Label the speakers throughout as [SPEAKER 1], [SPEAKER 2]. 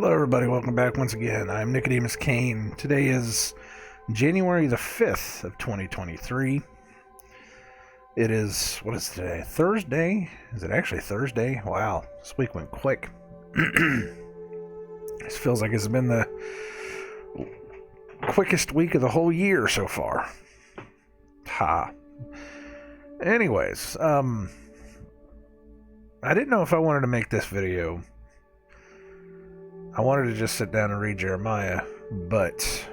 [SPEAKER 1] Hello, everybody. Welcome back once again. I'm Nicodemus Kane. Today is January the 5th of 2023. It is, what is today? Thursday? Is it actually Thursday? Wow, this week went quick. This feels like it's been the quickest week of the whole year so far. Ha. Anyways, I didn't know if I wanted to make this video. I wanted to just sit down and read Jeremiah, but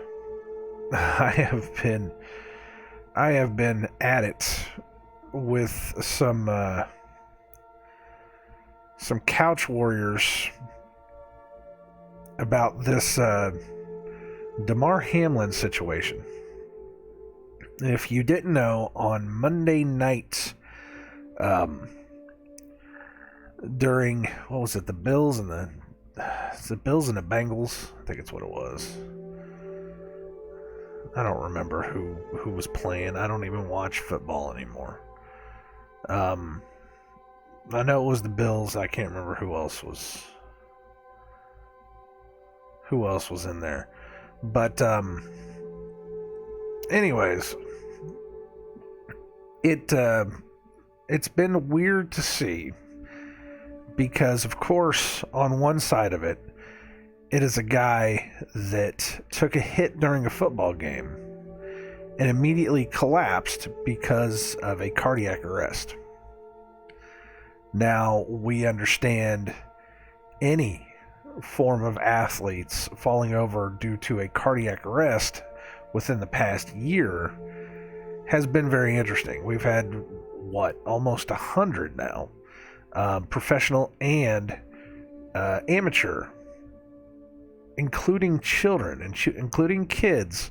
[SPEAKER 1] I have been at it with some couch warriors about this Damar Hamlin situation. If you didn't know, on Monday night, during, what was it, the Bills and the Bengals? I think it's what it was. I don't remember who was playing. I don't even watch football anymore. I know it was the Bills. I can't remember who else was in there. But anyways, it's been weird to see. Because, of course, on one side of it, it is a guy that took a hit during a football game and immediately collapsed because of a cardiac arrest. Now, we understand any form of athletes falling over due to a cardiac arrest within the past year has been very interesting. We've had, almost 100 now. Professional and amateur, including children and including kids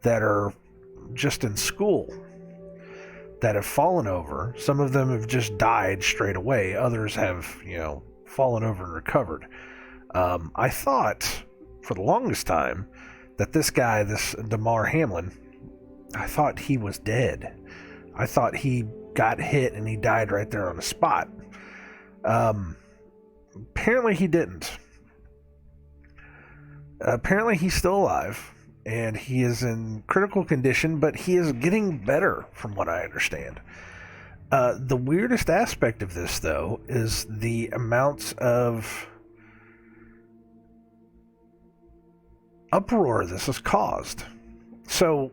[SPEAKER 1] that are just in school that have fallen over. Some of them have just died straight away. Others have, fallen over and recovered. I thought for the longest time that this guy, this Damar Hamlin, I thought he was dead. I thought he got hit and he died right there on the spot. Apparently he didn't. Apparently he's still alive, and he is in critical condition, but he is getting better from what I understand. The weirdest aspect of this, though, is the amounts of uproar this has caused. So,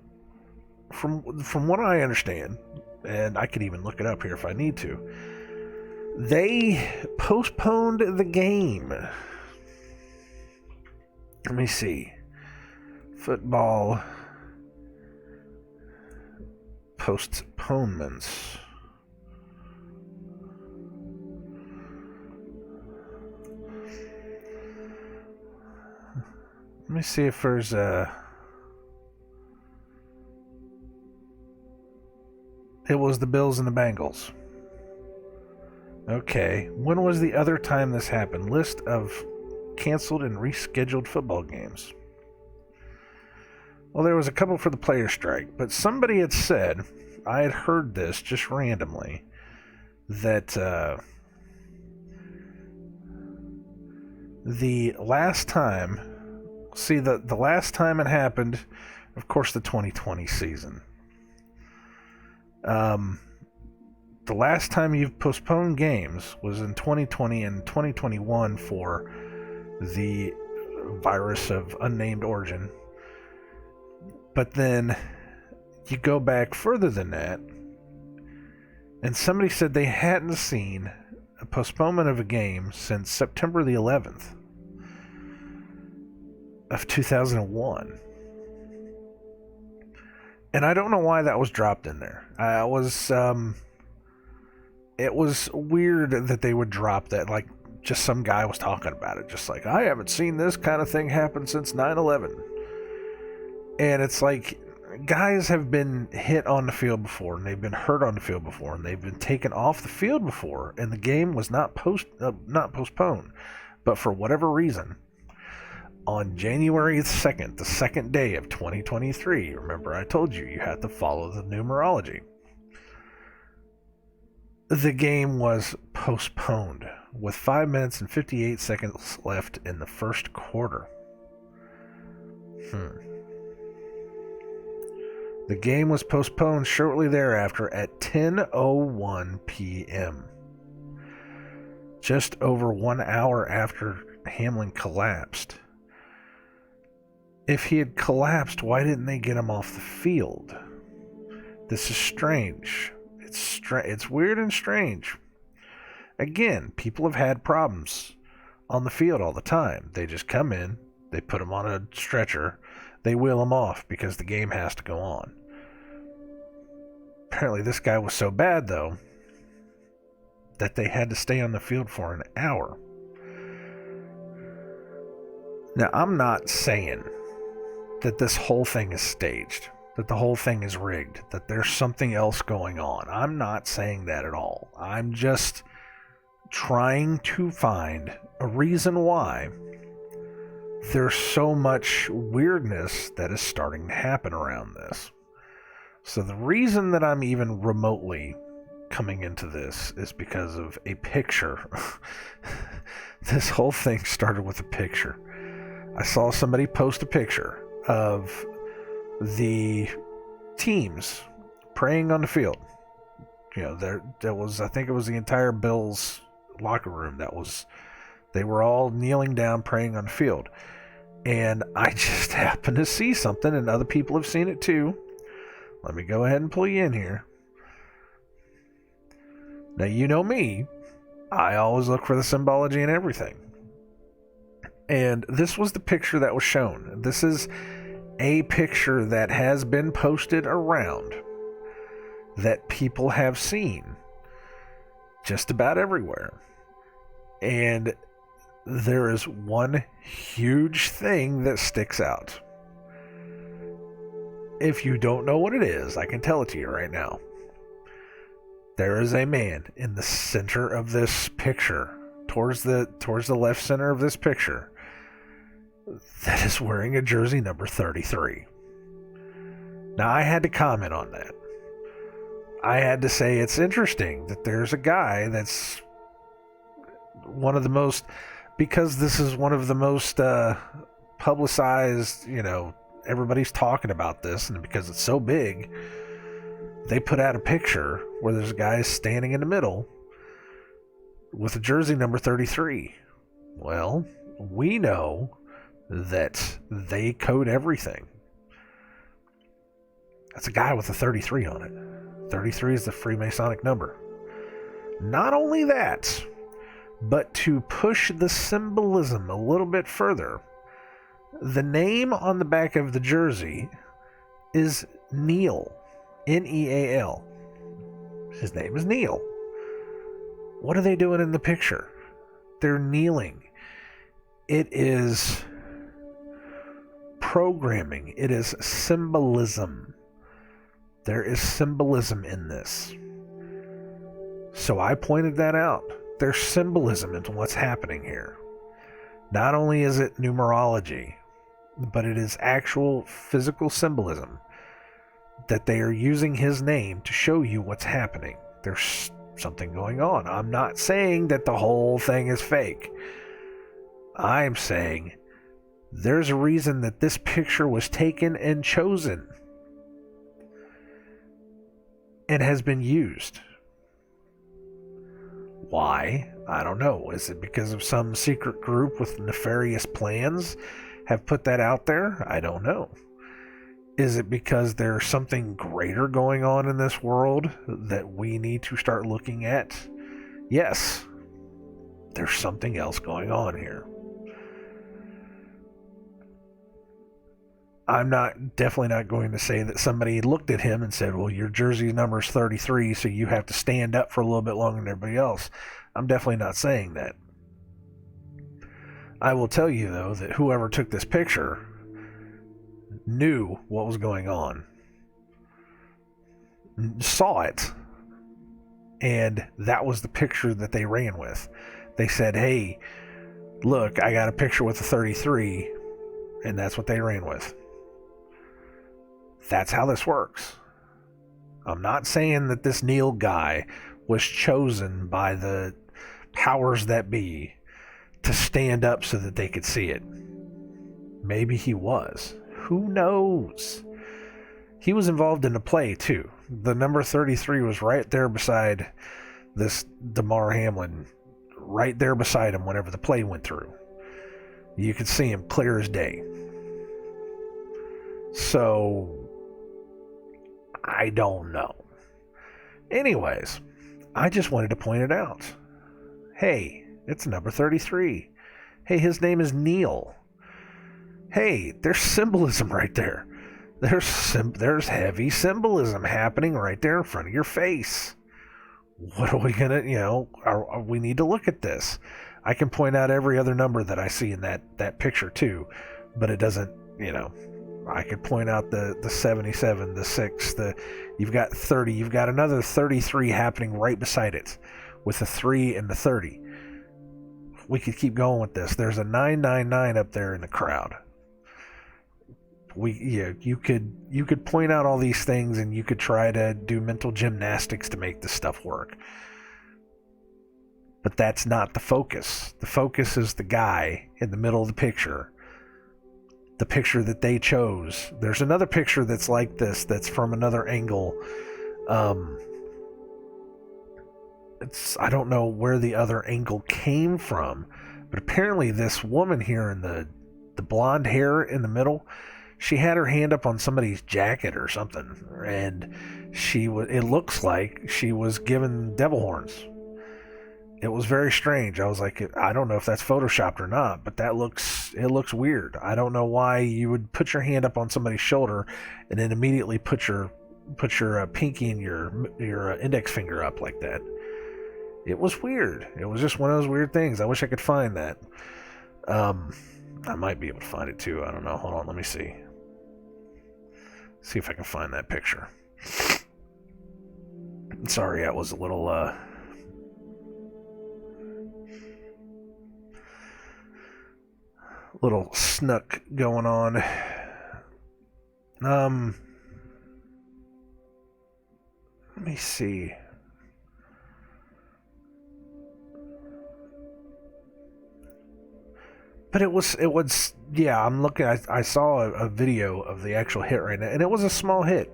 [SPEAKER 1] from what I understand, and I could even look it up here if I need to, they postponed the game. Let me see. Football postponements. Let me see if there's a... It was the Bills and the Bengals. Okay, when was the other time this happened? List of canceled and rescheduled football games. Well, there was a couple for the player strike, but somebody had said, I had heard this just randomly, that the last time, the last time it happened, of course, the 2020 season. The last time you've postponed games was in 2020 and 2021 for the virus of unnamed origin. But then you go back further than that, and somebody said they hadn't seen a postponement of a game since September the 11th of 2001. And I don't know why that was dropped in there. It was weird that they would drop that, like just some guy was talking about it, just like, I haven't seen this kind of thing happen since 9/11. And it's like, guys have been hit on the field before, and they've been hurt on the field before, and they've been taken off the field before, and the game was not postponed. But for whatever reason, on January 2nd, the second day of 2023, remember I told you have to follow the numerology, the game was postponed with 5 minutes and 58 seconds left in the first quarter. The game was postponed shortly thereafter at 10:01 p.m. Just over 1 hour after Hamlin collapsed. If he had collapsed, why didn't they get him off the field? This is strange. It's weird and strange. Again, people have had problems on the field all the time. They just come in, they put him on a stretcher, they wheel him off because the game has to go on. Apparently this guy was so bad, though, that they had to stay on the field for an hour. Now, I'm not saying that this whole thing is staged, that the whole thing is rigged, that there's something else going on. I'm not saying that at all. I'm just trying to find a reason why there's so much weirdness that is starting to happen around this. So the reason that I'm even remotely coming into this is because of a picture. This whole thing started with a picture. I saw somebody post a picture of the teams praying on the field. You know, there was, I think it was the entire Bills locker room they were all kneeling down praying on the field. And I just happened to see something, and other people have seen it too. Let me go ahead and pull you in here. Now, you know me. I always look for the symbology in everything. And this was the picture that was shown. This is a picture that has been posted around that people have seen just about everywhere. And there is one huge thing that sticks out. If you don't know what it is, I can tell it to you right now. There is a man in the center of this picture, towards the left center of this picture, that is wearing a jersey number 33. Now, I had to comment on that. I had to say it's interesting that there's a guy that's one of the most, because this is one of the most publicized, everybody's talking about this, and because it's so big, they put out a picture where there's a guy standing in the middle with a jersey number 33. Well, we know that they code everything. That's a guy with a 33 on it. 33 is the Freemasonic number. Not only that, but to push the symbolism a little bit further, the name on the back of the jersey is Neil. Neal. His name is Neil. What are they doing in the picture? They're kneeling. It is programming. It is symbolism. There is symbolism in this. So I pointed that out. There's symbolism into what's happening here. Not only is it numerology, but it is actual physical symbolism that they are using his name to show you what's happening. There's something going on. I'm not saying that the whole thing is fake. I'm saying there's a reason that this picture was taken and chosen and has been used. Why? I don't know. Is it because of some secret group with nefarious plans have put that out there? I don't know. Is it because there's something greater going on in this world that we need to start looking at? Yes. There's something else going on here. I'm definitely not going to say that somebody looked at him and said, well, your jersey number is 33, so you have to stand up for a little bit longer than everybody else. I'm definitely not saying that. I will tell you, though, that whoever took this picture knew what was going on, saw it, and that was the picture that they ran with. They said, hey, look, I got a picture with a 33, and that's what they ran with. That's how this works. I'm not saying that this Neil guy was chosen by the powers that be to stand up so that they could see it. Maybe he was. Who knows? He was involved in the play too. The number 33 was right there beside this Damar Hamlin, right there beside him whenever the play went through. You could see him clear as day. So, I don't know. Anyways, I just wanted to point it out. Hey, it's number 33. Hey, his name is Neil. Hey, there's symbolism right there. There's heavy symbolism happening right there in front of your face. What are we gonna, we need to look at this. I can point out every other number that I see in that picture too, but it doesn't, I could point out the 77, the 6, you've got 30, you've got another 33 happening right beside it with the 3 and the 30. We could keep going with this. There's a 999 up there in the crowd. You could point out all these things and you could try to do mental gymnastics to make this stuff work. But that's not the focus. The focus is the guy in the middle of the picture. The picture that they chose. There's another picture that's like this, that's from another angle. I don't know where the other angle came from, but apparently this woman here in the blonde hair in the middle, she had her hand up on somebody's jacket or something, and it looks like she was given devil horns. It was very strange. I was like, I don't know if that's photoshopped or not, but it looks weird. I don't know why you would put your hand up on somebody's shoulder and then immediately put your pinky and your index finger up like that. It was weird. It was just one of those weird things. I wish I could find that. I might be able to find it too. I don't know. Hold on, let me see. See if I can find that picture. Sorry, I was a little snook going on. Let me see. But it was, yeah, I'm looking, I saw a video of the actual hit right now, and it was a small hit.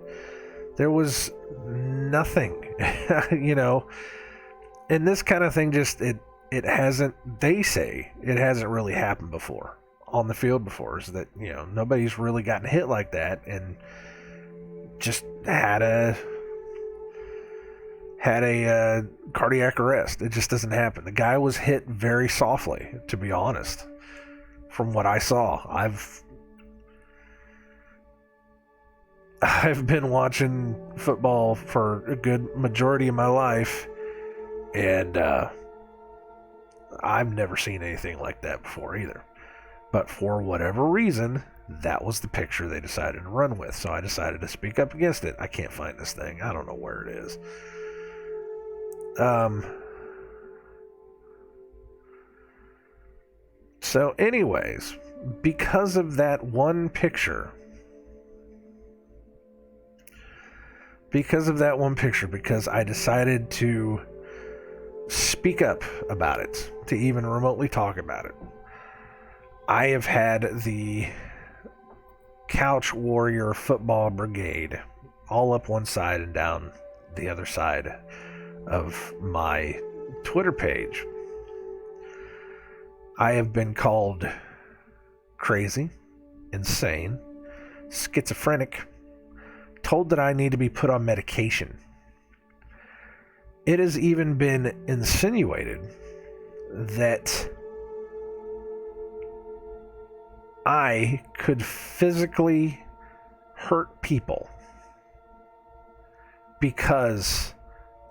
[SPEAKER 1] There was nothing, and this kind of thing just, it hasn't, they say, it hasn't really happened before, on the field before, is that, nobody's really gotten hit like that, and just had a cardiac arrest. It just doesn't happen. The guy was hit very softly, to be honest. From what I saw, I've been watching football for a good majority of my life, and I've never seen anything like that before either. But for whatever reason, that was the picture they decided to run with, so I decided to speak up against it. I can't find this thing. I don't know where it is. So anyways, because of that one picture, because I decided to speak up about it, to even remotely talk about it, I have had the Couch Warrior Football Brigade all up one side and down the other side of my Twitter page. I have been called crazy, insane, schizophrenic, told that I need to be put on medication. It has even been insinuated that I could physically hurt people because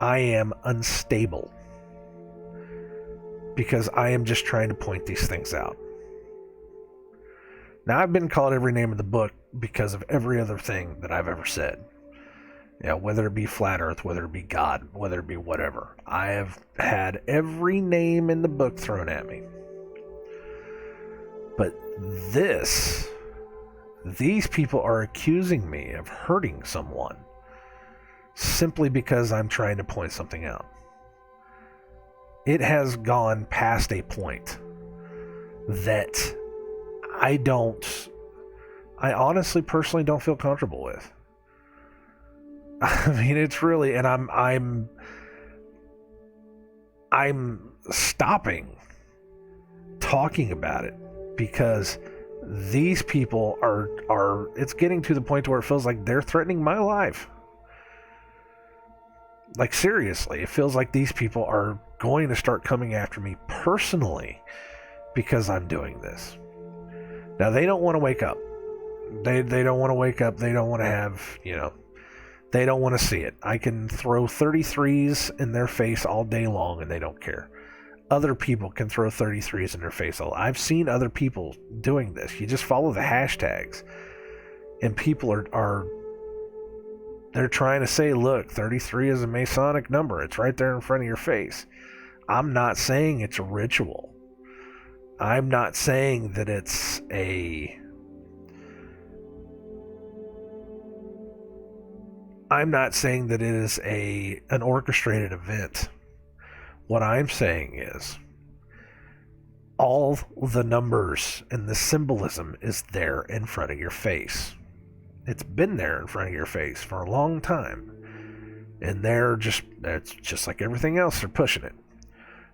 [SPEAKER 1] I am unstable. Because I am just trying to point these things out. Now, I've been called every name in the book because of every other thing that I've ever said. Whether it be flat earth, whether it be God, whether it be whatever. I have had every name in the book thrown at me. But these people are accusing me of hurting someone simply because I'm trying to point something out. it has gone past a point that I honestly personally don't feel comfortable with. I mean, it's really, and I'm stopping talking about it because these people are it's getting to the point where it feels like they're threatening my life. Like, seriously, it feels like these people are going to start coming after me personally because I'm doing this. Now, they don't want to wake up. They don't want to wake up. They don't want to have, they don't want to see it. I can throw 33s in their face all day long and they don't care. Other people can throw 33s in their face. I've seen other people doing this. You just follow the hashtags and people they're trying to say, look, 33 is a Masonic number. It's right there in front of your face. I'm not saying it's a ritual. I'm not saying that it's I'm not saying that it is an orchestrated event. What I'm saying is all the numbers and the symbolism is there in front of your face. It's been there in front of your face for a long time. And it's just like everything else, they're pushing it.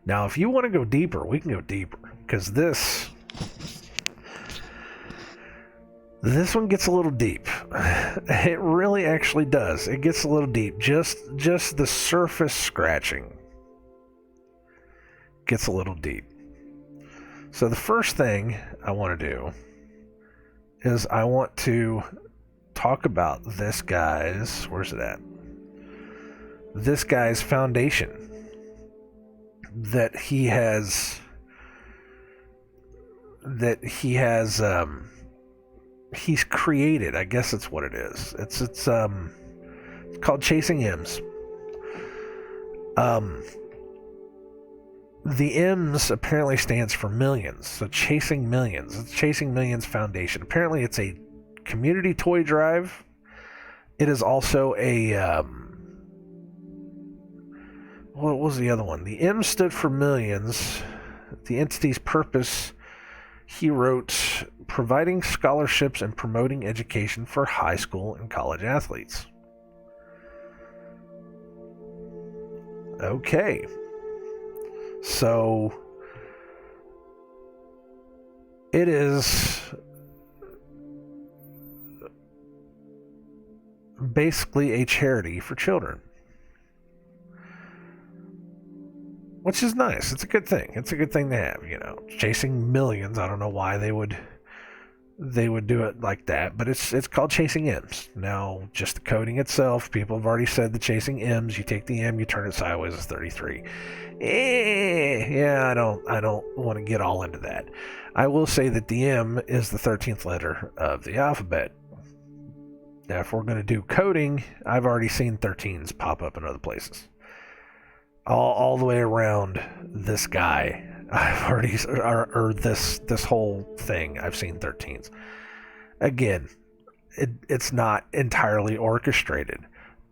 [SPEAKER 1] Now, if you want to go deeper, we can go deeper. Because this one gets a little deep. It really actually does. It gets a little deep. Just the surface scratching gets a little deep. So the first thing I want to do is I want to talk about this guy's, where's it at? This guy's foundation that he has he's created. I guess that's what it is. It's called Chasing M's. The M's apparently stands for millions. So Chasing Millions. It's Chasing Millions Foundation. Apparently it's a community toy drive. It is also what was the other one? The M stood for millions. The entity's purpose, he wrote, providing scholarships and promoting education for high school and college athletes. Okay. So it is basically a charity for children, which is nice. It's a good thing. It's a good thing to have, Chasing Millions. I don't know why they would do it like that, but it's called Chasing M's. Now, just the coding itself, people have already said the Chasing M's, you take the M, you turn it sideways, it's 33. Yeah, I don't want to get all into that. I will say that the M is the 13th letter of the alphabet. Now, if we're going to do coding, I've already seen 13s pop up in other places. All the way around this guy, I've already, or this whole thing, I've seen 13s. Again, it's not entirely orchestrated,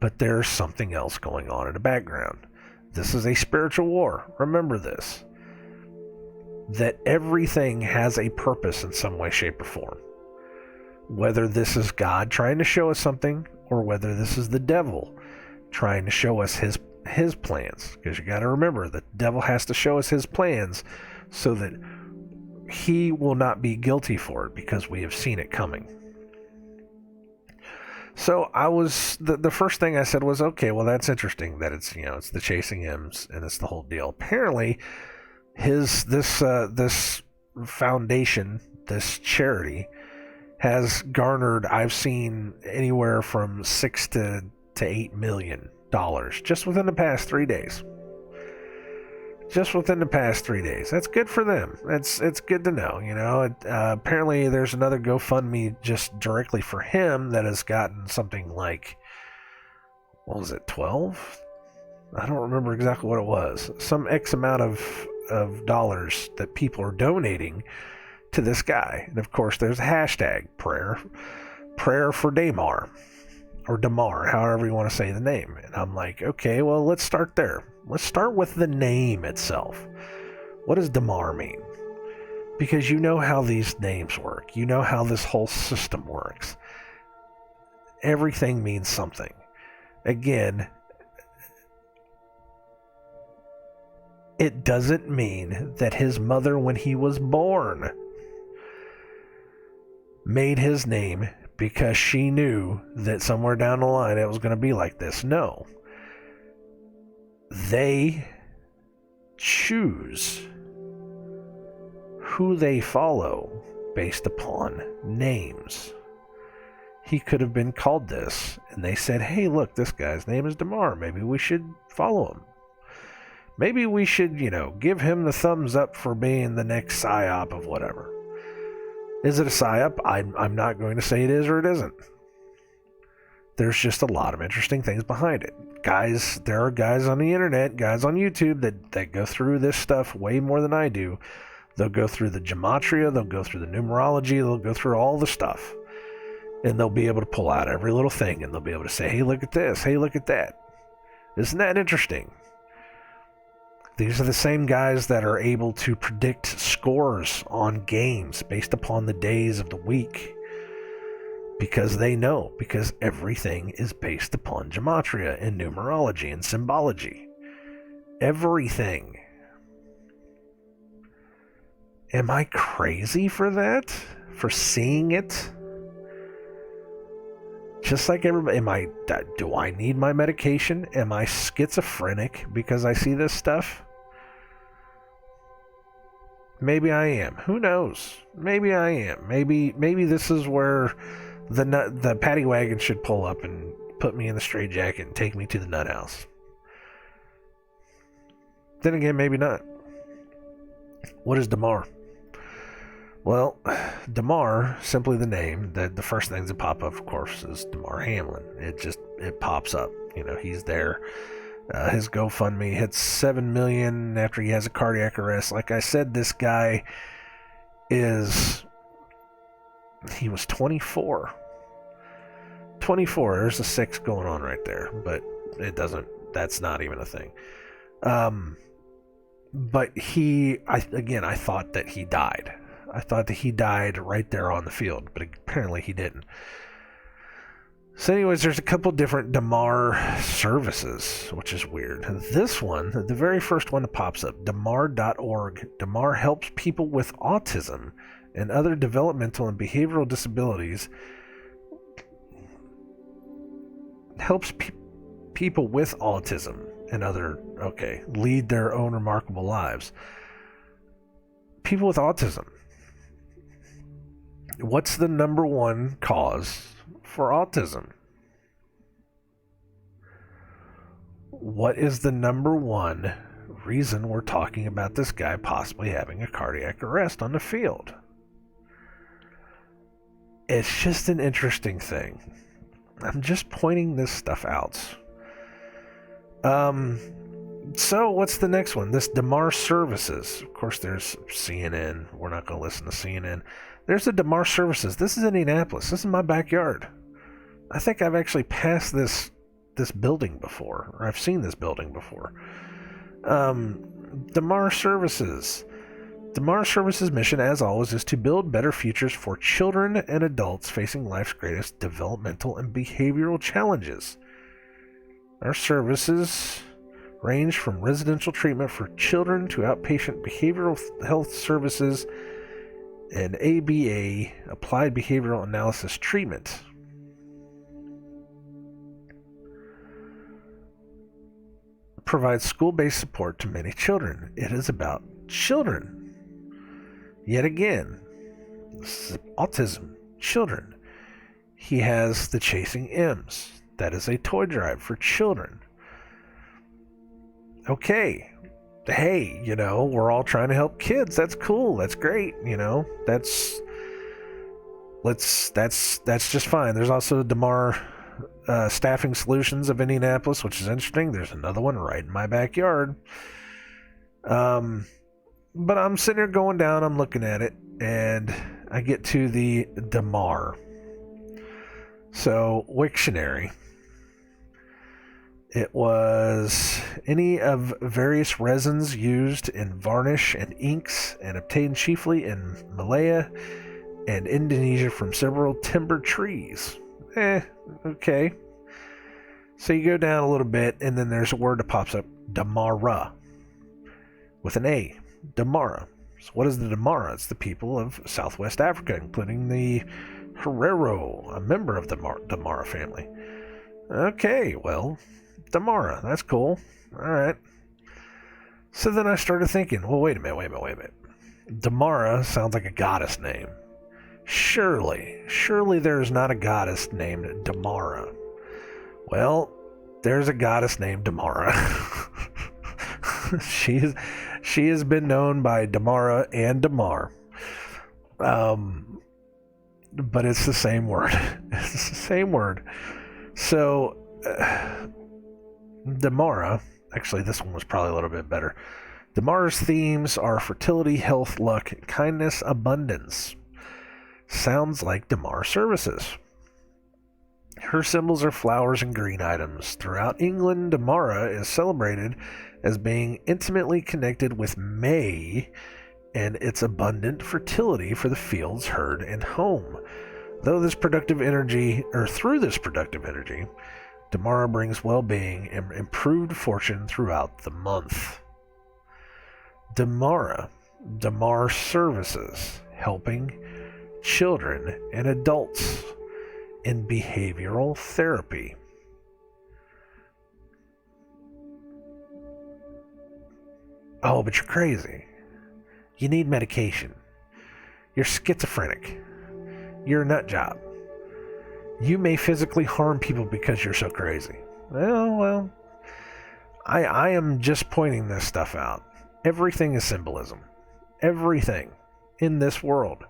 [SPEAKER 1] but there's something else going on in the background. This is a spiritual war. Remember this. That everything has a purpose in some way, shape, or form. Whether this is God trying to show us something, or whether this is the devil trying to show us his plans. Because you got to remember, the devil has to show us his plans so that he will not be guilty for it, because we have seen it coming. So the first thing I said was, okay, well, that's interesting that it's, it's the Chasing M's and it's the whole deal. Apparently this foundation, this charity, has garnered, I've seen anywhere from $6 to $8 million just within the past 3 days. Just within the past 3 days. That's good for them. It's good to know. Apparently there's another GoFundMe just directly for him that has gotten something like, what was it, 12? I don't remember exactly what it was. Some X amount of dollars that people are donating to this guy. And of course there's a hashtag prayer for Damar. or Damar, however you want to say the name. And I'm like, okay, well, let's start there. Let's start with the name itself. What does Damar mean? Because you know how these names work. You know how this whole system works. Everything means something. Again, it doesn't mean that his mother, when he was born, made his name because she knew that somewhere down the line it was going to be like this. No. They choose who they follow based upon names. He could have been called this, and they said, hey, look, this guy's name is Damar. Maybe we should follow him. Maybe we should, give him the thumbs up for being the next psyop of whatever. Is it a psyop? I'm not going to say it is or it isn't. There's just a lot of interesting things behind it. Guys, there are guys on the internet, guys on YouTube that go through this stuff way more than I do. They'll go through the gematria, they'll go through the numerology, they'll go through all the stuff. And they'll be able to pull out every little thing, and they'll be able to say, hey, look at this, hey, look at that. Isn't that interesting? These are the same guys that are able to predict scores on games based upon the days of the week. Because they know, because everything is based upon gematria and numerology and symbology. Everything. Am I crazy for that? For seeing it? Just like everybody, do I need my medication? Am I schizophrenic because I see this stuff? Maybe I am. Who knows? Maybe I am. Maybe this is where the paddy wagon should pull up and put me in the straitjacket and take me to the nut house. Then again, maybe not. What is Damar? Well, Damar, simply the name, the first things that pop up, of course, is Damar Hamlin. It pops up. He's there. His GoFundMe hits 7 million after he has a cardiac arrest. Like I said, this guy he was 24. 24. There's a 6 going on right there, but that's not even a thing. But I thought that he died. I thought that he died right there on the field, but apparently he didn't. So anyways, there's a couple different Damar services, which is weird. This one, the very first one that pops up, Damar.org. Damar helps people with autism and other developmental and behavioral disabilities. Helps people with autism and lead their own remarkable lives. People with autism. What's the number one cause for autism? What is the number one reason we're talking about this guy possibly having a cardiac arrest on the field? It's just an interesting thing. I'm just pointing this stuff out. So what's the next one? This Damar Services. Of course, there's CNN. We're not going to listen to CNN. There's the Damar Services. This is Indianapolis. This is my backyard. I think I've actually passed this building before, or I've seen this building before. Damar Services. Damar Services' mission, as always, is to build better futures for children and adults facing life's greatest developmental and behavioral challenges. Our services range from residential treatment for children to outpatient behavioral health services and ABA, applied behavioral analysis treatment. Provides school-based support to many children. It is about children. Yet again, this is autism, children. He has the Chasing M's. That is a toy drive for children. Okay. Hey, we're all trying to help kids. That's cool. That's great. That's just fine. There's also Damar Staffing Solutions of Indianapolis, which is interesting. There's another one right in my backyard. But I'm sitting here going down, I'm looking at it, and I get to the Damar. So, Wiktionary. It was any of various resins used in varnish and inks and obtained chiefly in Malaya and Indonesia from several timber trees. Okay. So you go down a little bit, and then there's a word that pops up, Damara, with an A, Damara. So what is the Damara? It's the people of Southwest Africa, including the Herero, a member of the Damara family. Okay, well, Damara, that's cool. All right. So then I started thinking, well, wait a minute. Damara sounds like a goddess name. Surely there is not a goddess named Damara. Well, there's a goddess named Damara. She has been known by Damara and Damar. But it's the same word. It's the same word. So, Damara, actually this one was probably a little bit better. Damara's themes are fertility, health, luck, kindness, abundance. Sounds like Damar services. Her symbols are flowers and green items. Throughout England, Damara is celebrated as being intimately connected with May and its abundant fertility for the fields, herd, and home. Through this productive energy, Damara brings well-being and improved fortune throughout the month. Damar services, helping children and adults in behavioral therapy. Oh, but you're crazy. You need medication. You're schizophrenic. You're a nut job. You may physically harm people because you're so crazy. Well, I am just pointing this stuff out. Everything is symbolism. Everything in this world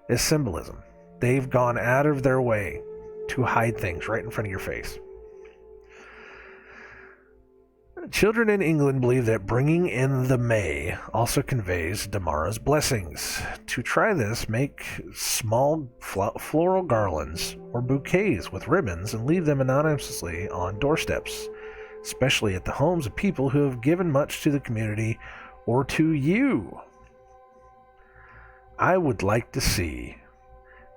[SPEAKER 1] is symbolism. They've gone out of their way to hide things right in front of your face. Children in England believe that bringing in the May also conveys Damara's blessings. To try this, make small floral garlands or bouquets with ribbons and leave them anonymously on doorsteps, especially at the homes of people who have given much to the community or to you. I would like to see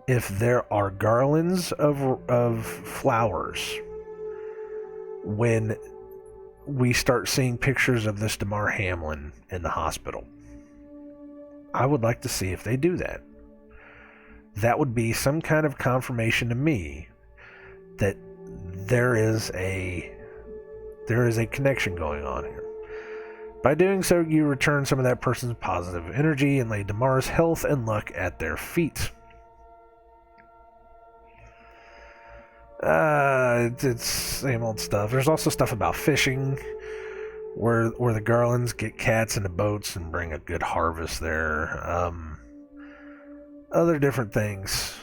[SPEAKER 1] if there are garlands of flowers when we start seeing pictures of this Damar Hamlin in the hospital. I would like to see if they do that. That would be some kind of confirmation to me that there is a connection going on here. By doing so, you return some of that person's positive energy and lay Damar's health and luck at their feet. It's same old stuff. There's also stuff about fishing, where the garlands get cats into boats and bring a good harvest there. Other different things.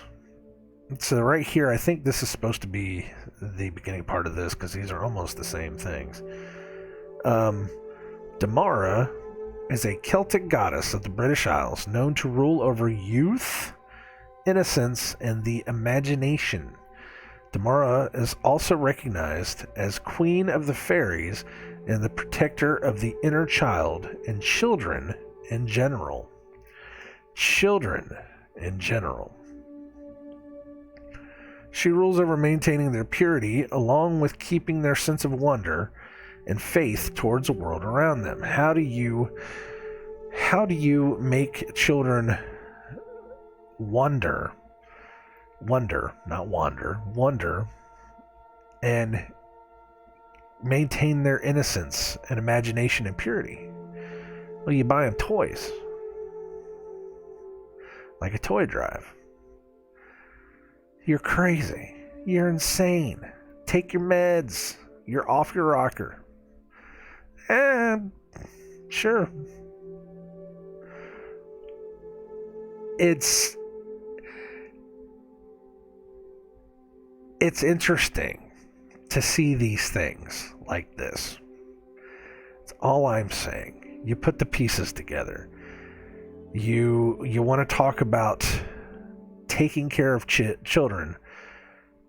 [SPEAKER 1] So right here, I think this is supposed to be the beginning part of this, because these are almost the same things. Damara is a Celtic goddess of the British Isles, known to rule over youth, innocence, and the imagination. Damara is also recognized as Queen of the Fairies and the protector of the inner child and children in general. Children in general. She rules over maintaining their purity along with keeping their sense of wonder and faith towards the world around them. How do you make children wonder, not wander, wonder, and maintain their innocence and imagination and purity? Well, you buy them toys. Like a toy drive. You're crazy. You're insane. Take your meds. You're off your rocker. And sure. It's interesting to see these things like this. That's all I'm saying. You put the pieces together. You want to talk about taking care of children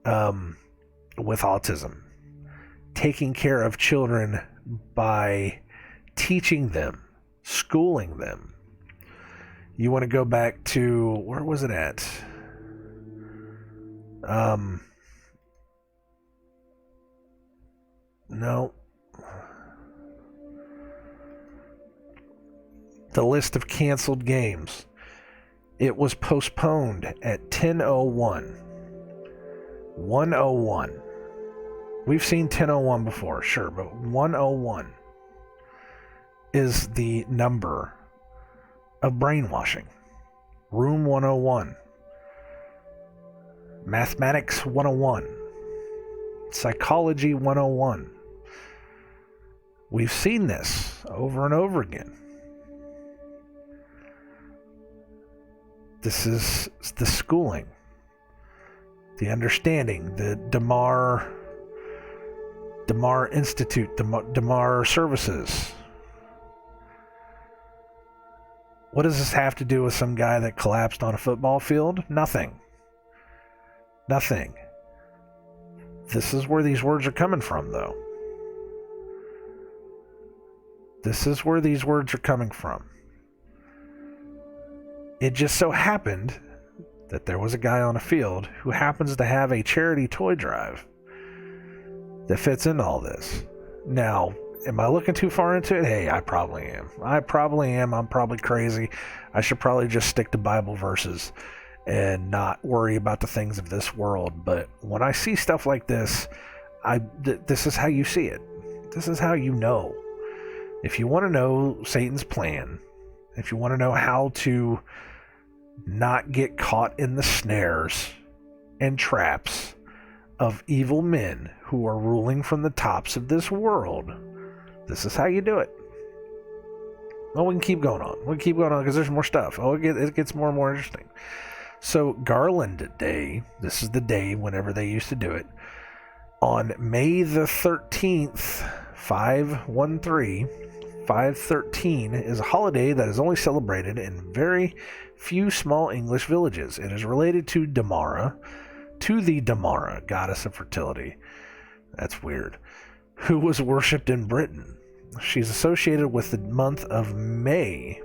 [SPEAKER 1] with autism, taking care of children by teaching them, schooling them. You want to go back to, where was it at? No. The list of canceled games. It was postponed at 10:01. 1:01. We've seen 10:01 before, sure, but 1:01 is the number of brainwashing. Room 101. Mathematics 101. Psychology 101. We've seen this over and over again. This is the schooling, the understanding, the DeMar Institute, DeMar Services. What does this have to do with some guy that collapsed on a football field? Nothing. Nothing. This is where these words are coming from, though. This is where these words are coming from. It just so happened that there was a guy on a field who happens to have a charity toy drive that fits into all this. Now, am I looking too far into it? Hey, I probably am. I'm probably crazy. I should probably just stick to Bible verses and not worry about the things of this world. But when I see stuff like this, this is how you see it. This is how you know. If you want to know Satan's plan, if you want to know how to not get caught in the snares and traps of evil men who are ruling from the tops of this world, this is how you do it. Well, we can keep going on. We can keep going on because there's more stuff. It gets more and more interesting. So Garland Day, this is the day whenever they used to do it, on May the 13th, 513 is a holiday that is only celebrated in very few small English villages. It is related to the Damara, goddess of fertility. That's weird. Who was worshipped in Britain. She's associated with the month of May.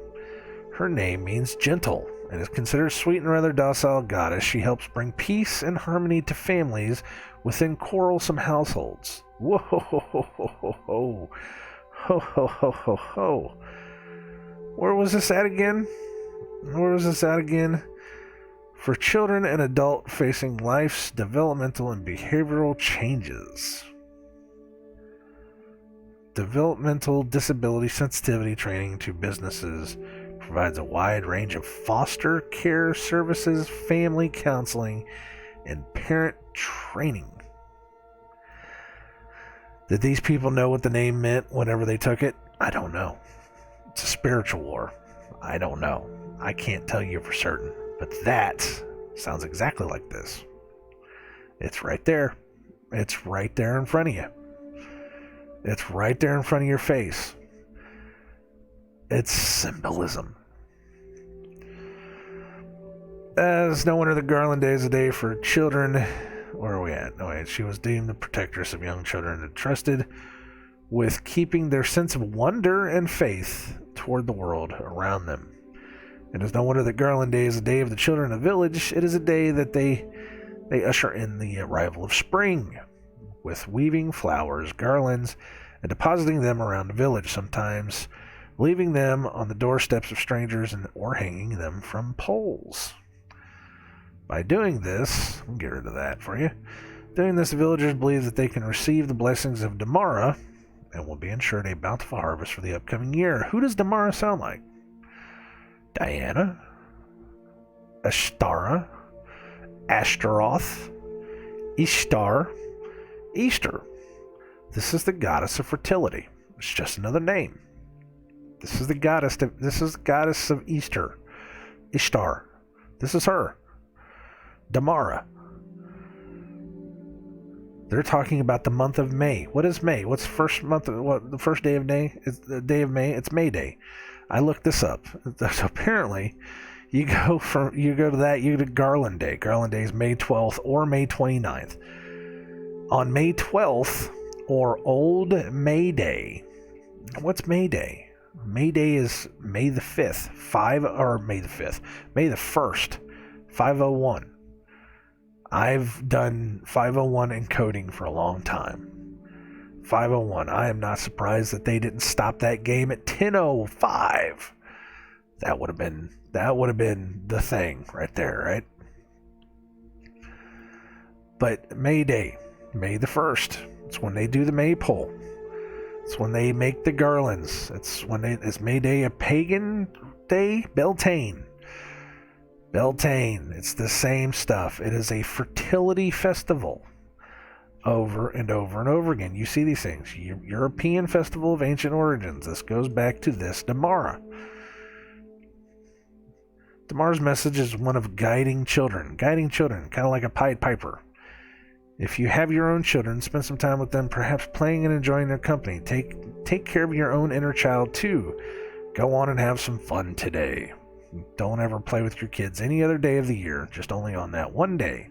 [SPEAKER 1] Her name means gentle and is considered sweet and rather docile goddess. She helps bring peace and harmony to families within quarrelsome households. Whoa, ho, ho, ho, ho, ho. Ho, ho, ho, ho, ho. Where was this at again? For children and adults facing life's developmental and behavioral changes. Developmental disability sensitivity training to businesses provides a wide range of foster care services, family counseling, and parent training. Did these people know what the name meant whenever they took it? I don't know. It's a spiritual war. I don't know. I can't tell you for certain. But that sounds exactly like this. It's right there. It's right there in front of you. It's right there in front of your face. It's symbolism. As no wonder the Garland Day is a day for children. Where are we at? No, wait. She was deemed the protectress of young children and trusted with keeping their sense of wonder and faith toward the world around them. It is no wonder that Garland Day is a day of the children of the village. It is a day that they usher in the arrival of spring with weaving flowers, garlands, and depositing them around the village, sometimes leaving them on the doorsteps of strangers or hanging them from poles. By doing this, I'll get rid of that for you. Doing this, the villagers believe that they can receive the blessings of Damara and will be ensured a bountiful harvest for the upcoming year. Who does Damara sound like? Diana? Ashtara? Ashtaroth? Ishtar? Easter. This is the goddess of fertility. It's just another name. This is the goddess of Easter. Ishtar. This is her. Damara. They're talking about the month of May. What is May? What's the first month? The first day of May? It's the day of May. It's May Day. I looked this up. Apparently, You go to that, you go to Garland Day. Garland Day is May 12th or May 29th. On May 12th, or Old May Day. What's May Day? May Day is May the 5th, May the 1st, 501. I've done 501 encoding for a long time. 501. I am not surprised that they didn't stop that game at 10:05. That would have been the thing right there, right? But May Day, May the 1st. It's when they do the maypole. It's when they make the garlands. It's May Day a pagan day? Beltane. It's the same stuff. It is a fertility festival. Over and over and over again. You see these things. European Festival of Ancient Origins. This goes back to this Damara. Damara's message is one of guiding children, kind of like a Pied Piper. If you have your own children, spend some time with them, perhaps playing and enjoying their company. Take care of your own inner child too. Go on and have some fun today. Don't ever play with your kids any other day of the year, just only on that one day.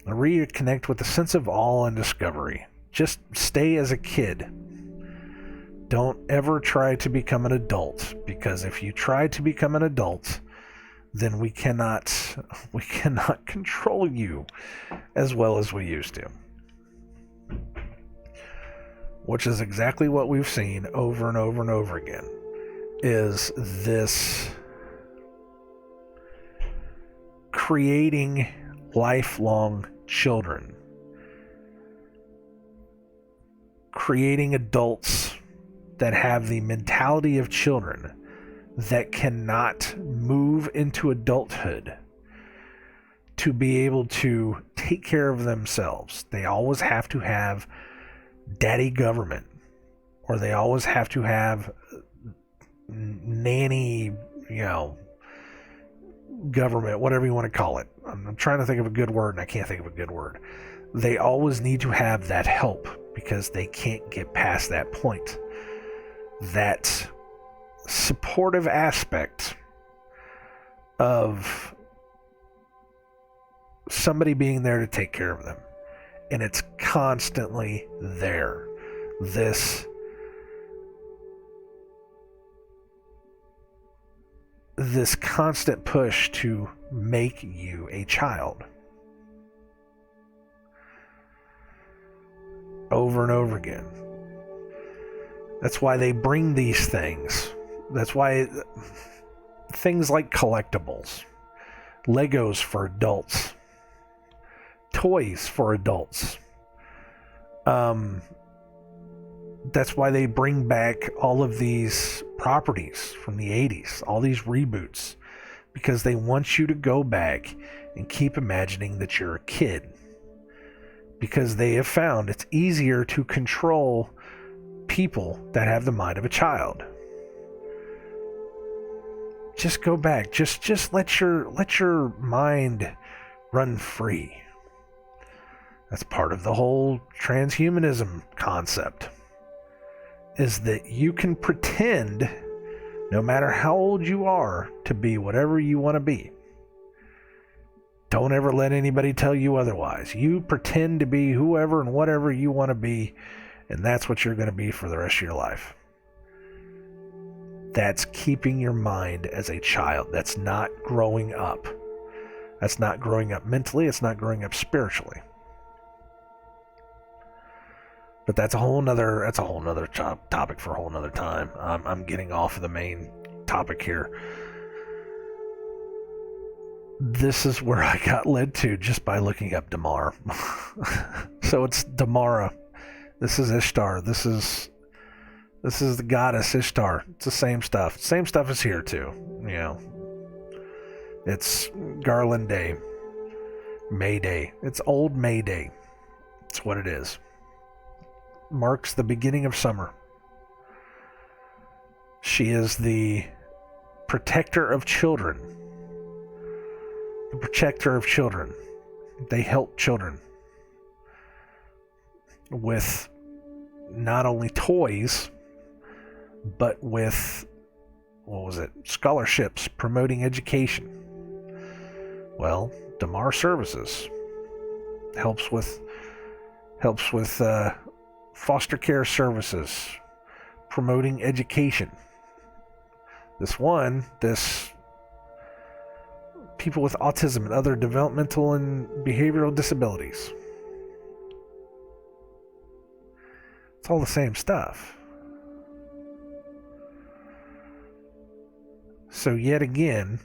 [SPEAKER 1] Reconnect with a sense of awe and discovery. Just stay as a kid. Don't ever try to become an adult, because if you try to become an adult, then we cannot control you as well as we used to. Which is exactly what we've seen over and over and over again, is this creating lifelong children, creating adults that have the mentality of children, that cannot move into adulthood to be able to take care of themselves. They always have to have daddy government, or they always have to have nanny, government, whatever you want to call it. I'm trying to think of a good word and I can't think of a good word. They always need to have that help because they can't get past that point. That supportive aspect of somebody being there to take care of them, and it's constantly there. This constant push to make you a child over and over again. That's why they bring these things. That's why things like collectibles, Legos for adults, toys for adults. That's why they bring back all of these properties from the 80s, all these reboots, because they want you to go back and keep imagining that you're a kid. Because they have found it's easier to control people that have the mind of a child. Just go back. Just let your mind run free. That's part of the whole transhumanism concept, is that you can pretend, no matter how old you are, to be whatever you want to be. Don't ever let anybody tell you otherwise. You pretend to be whoever and whatever you want to be, and that's what you're going to be for the rest of your life. That's keeping your mind as a child. That's not growing up. That's not growing up mentally. It's not growing up spiritually. But that's a whole nother topic for a whole nother time. I'm getting off of the main topic here. This is where I got led to just by looking up Damar. So it's Damara. This is Ishtar. This is the goddess Ishtar. It's the same stuff. Same stuff is here too. It's Garland Day, May Day. It's Old May Day. It's what it is. Marks the beginning of summer. She is the protector of children. The protector of children. They help children with not only toys, but with what was it? Scholarships promoting education. Well, DeMar Services helps with foster care services, promoting education. This people with autism and other developmental and behavioral disabilities. It's all the same stuff. So yet again,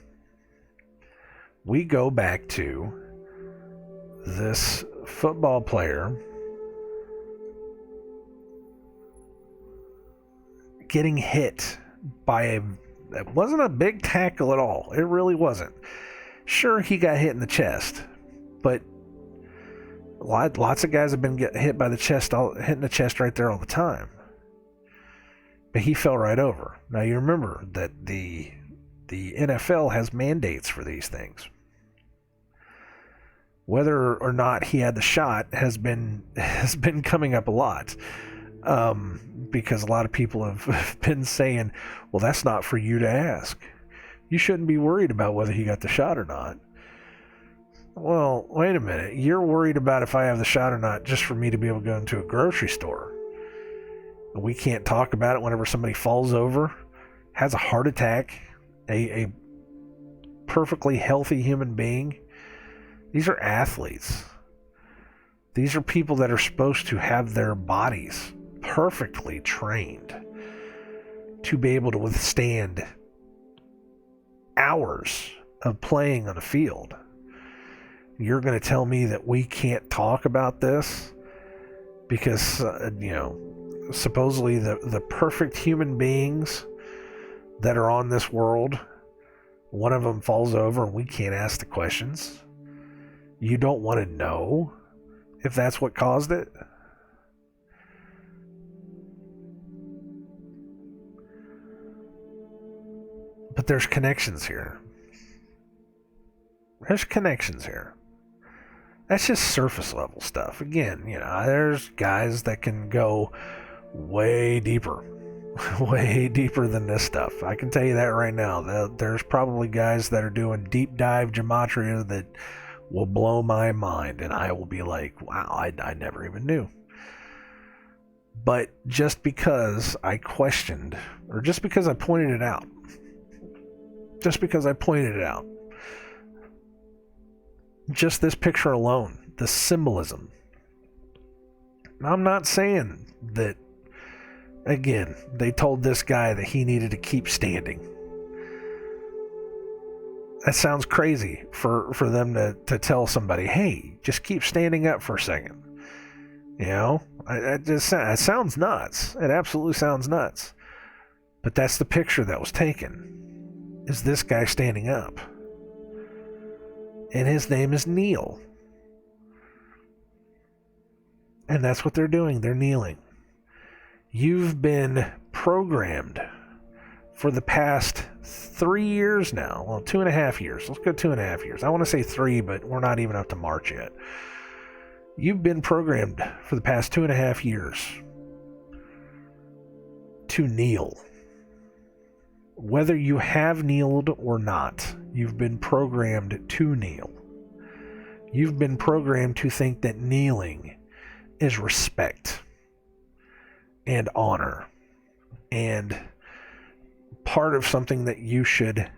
[SPEAKER 1] we go back to this football player getting hit by it wasn't a big tackle at all. It really wasn't. Sure, he got hit in the chest, but lots of guys have been getting hit by the chest, hitting the chest right there all the time. But he fell right over. Now you remember that the NFL has mandates for these things. Whether or not he had the shot has been coming up a lot, because a lot of people have been saying, well, that's not for you to ask. You shouldn't be worried about whether he got the shot or not. Well, wait a minute. You're worried about if I have the shot or not just for me to be able to go into a grocery store. We can't talk about it whenever somebody falls over, has a heart attack, a perfectly healthy human being. These are athletes. These are people that are supposed to have their bodies perfectly trained to be able to withstand hours of playing on a field. You're going to tell me that we can't talk about this because, supposedly the perfect human beings that are on this world, one of them falls over and we can't ask the questions. You don't want to know if that's what caused it? But there's connections here. There's connections here. That's just surface level stuff. Again, there's guys that can go way deeper. Way deeper than this stuff. I can tell you that right now. There's probably guys that are doing deep dive gematria that will blow my mind, and I will be like, wow, I never even knew. But just because I questioned, or just because I pointed it out, just this picture alone, the symbolism. I'm not saying that, again, they told this guy that he needed to keep standing. That sounds crazy for them to tell somebody, hey, just keep standing up for a second. It sounds nuts. It absolutely sounds nuts. But that's the picture that was taken, is this guy standing up. And his name is Neil. And that's what they're doing. They're kneeling. You've been programmed for the past 3 years now. Well, 2.5 years. Let's go 2.5 years. I want to say 3, but we're not even up to March yet. You've been programmed for the past 2.5 years to kneel. Whether you have kneeled or not, you've been programmed to kneel. You've been programmed to think that kneeling is respect and honor and part of something that you should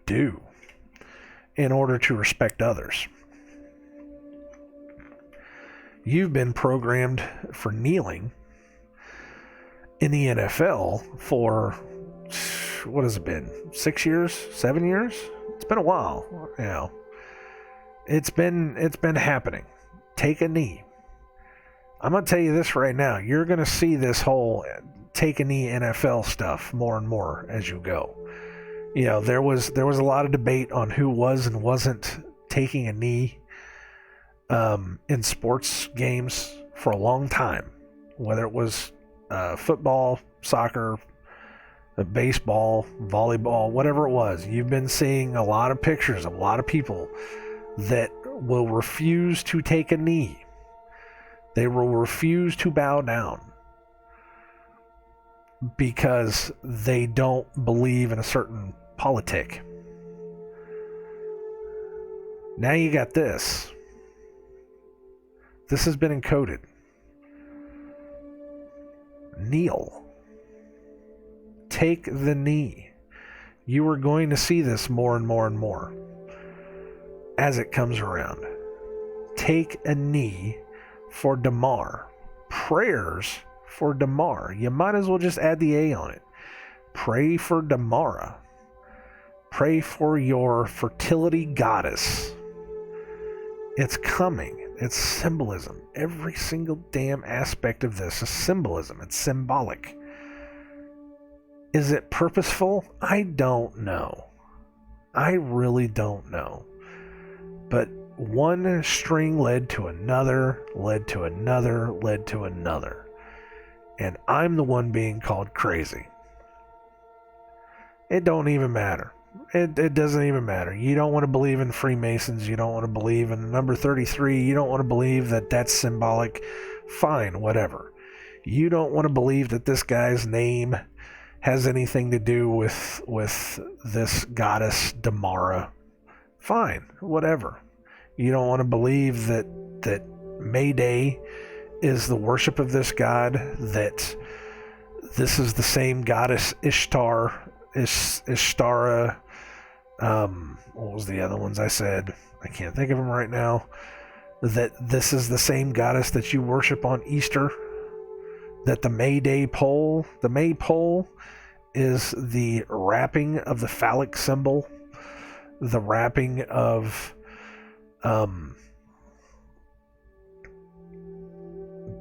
[SPEAKER 1] do in order to respect others. You've been programmed for kneeling in the NFL for, what has it been, 6 years, 7 years? It's been a while. It's been happening. Take a knee. I'm going to tell you this right now. You're going to see this whole take a knee NFL stuff more and more as you go. There was a lot of debate on who was and wasn't taking a knee in sports games for a long time, whether it was football, soccer, baseball, volleyball, whatever it was. You've been seeing a lot of pictures of a lot of people that will refuse to take a knee. They will refuse to bow down. because they don't believe in a certain politic. Now you got this. This has been encoded. Kneel. Take the knee. You are going to see this more and more and more as it comes around. Take a knee for Damar. Prayers for Damar. You might as well just add the A on it. Pray for Damara. Pray for your fertility goddess. It's coming. It's symbolism. Every single damn aspect of this is symbolism. It's symbolic. Is it purposeful? I don't know. I really don't know. But one string led to another, led to another, led to another. And I'm the one being called crazy. It don't even matter. It doesn't even matter. You don't want to believe in Freemasons. You don't want to believe in number 33. You don't want to believe that that's symbolic. Fine, whatever. You don't want to believe that this guy's name has anything to do with this goddess Damara. Fine, whatever. You don't want to believe that May Day is the worship of this god, that this is the same goddess Ishtar, Ishtara, what was the other ones I said? I can't think of them right now. That this is the same goddess that you worship on Easter, that the May pole is the wrapping of the phallic symbol, the wrapping of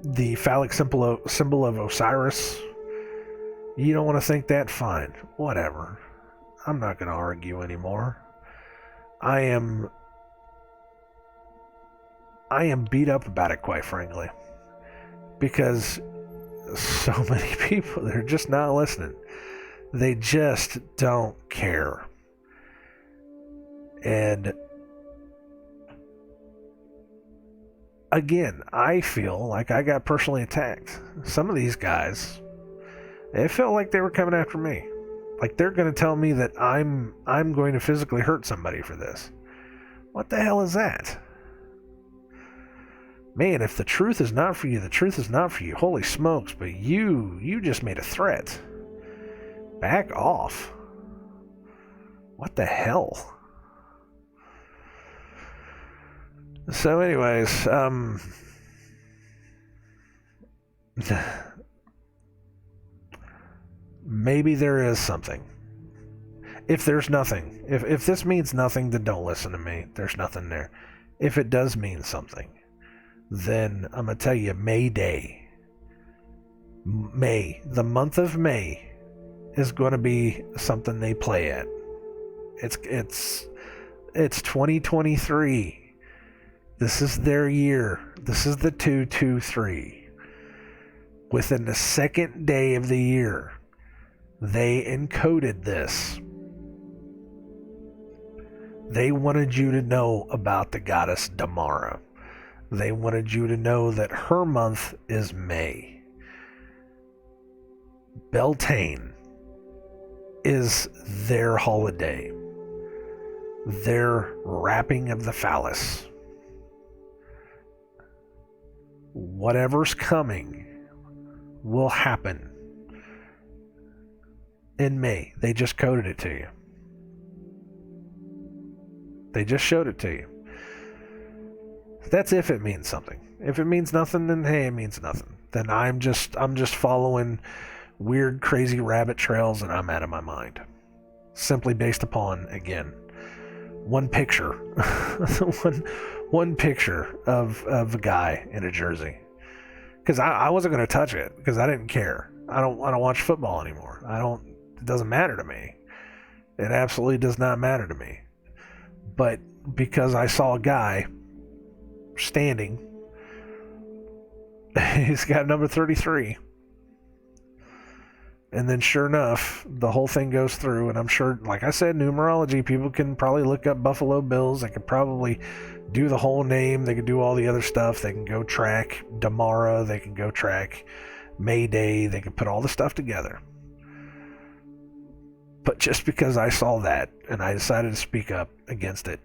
[SPEAKER 1] the phallic symbol of Osiris. You don't want to think that? Fine. Whatever. I'm not going to argue anymore. I am beat up about it, quite frankly. Because so many people, they're just not listening. They just don't care. And again, I feel like I got personally attacked. Some of these guys, it felt like they were coming after me. Like they're going to tell me that I'm going to physically hurt somebody for this. What the hell is that? Man, if the truth is not for you, the truth is not for you. Holy smokes, but you just made a threat. Back off. What the hell? So anyways, maybe there is something. If there's nothing, if this means nothing, then don't listen to me. There's nothing there. If it does mean something, then I'm going to tell you, May Day. May, the month of May, is going to be something they play at. It's 2023. This is their year. This is the 223. Within the second day of the year, they encoded this. They wanted you to know about the goddess Damara. They wanted you to know that her month is May. Beltane is their holiday. Their wrapping of the phallus. Whatever's coming will happen in May. They just coded it to you. They just showed it to you. That's if it means something. If it means nothing, then hey, it means nothing. Then I'm just following weird, crazy rabbit trails and I'm out of my mind. Simply based upon, again, one picture. one picture of a guy in a jersey. Because I wasn't going to touch it because I didn't care. I don't watch football anymore. It doesn't matter to me. It absolutely does not matter to me. But because I saw a guy standing, he's got number 33. And then sure enough, the whole thing goes through, and I'm sure, like I said, numerology, people can probably look up Buffalo Bills. They could probably do the whole name. They could do all the other stuff. They can go track Damara. They can go track May Day. They can put all the stuff together. But just because I saw that and I decided to speak up against it,